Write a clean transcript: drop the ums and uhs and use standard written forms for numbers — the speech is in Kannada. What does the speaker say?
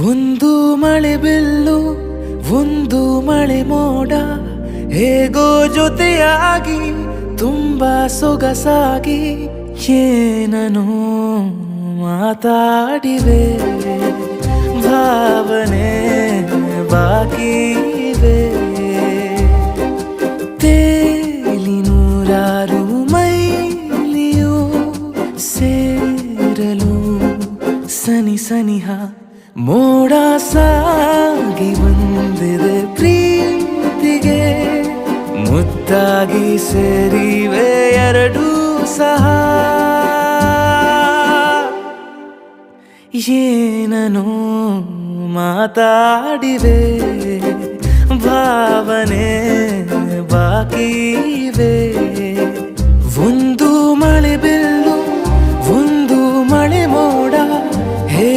ಒಂದು ಮಳೆ ಬಿಲ್ಲು ಒಂದು ಮಳೆ ಮೋಡ ಹೇಗೋ ಜೊತೆಯಾಗಿ ತುಂಬಾ ಸೊಗಸಾಗಿ ಏನನೋ ಮಾತಾಡಿವೆ ಭಾವನೆ ಬಾಕಿ ಇವೆ ತೇಲಿ ನೂರಾರು ಮೈಲಿಯು ಸೇರಲು ಸನಿ ಸನಿಹ ಮೋಡ ಸಾಗಿ ಬಂದಿದೆ ಪ್ರೀತಿಗೆ ಮುದ್ದಾಗಿ ಸೇರಿವೆ ಎರಡೂ ಸಹ ಏನನೋ ಮಾತಾಡಿವೆ ಭಾವನೆ ಬಾಕಿ ಇವೆ ಒಂದು ಮಳೆ ಬಿಲ್ಲು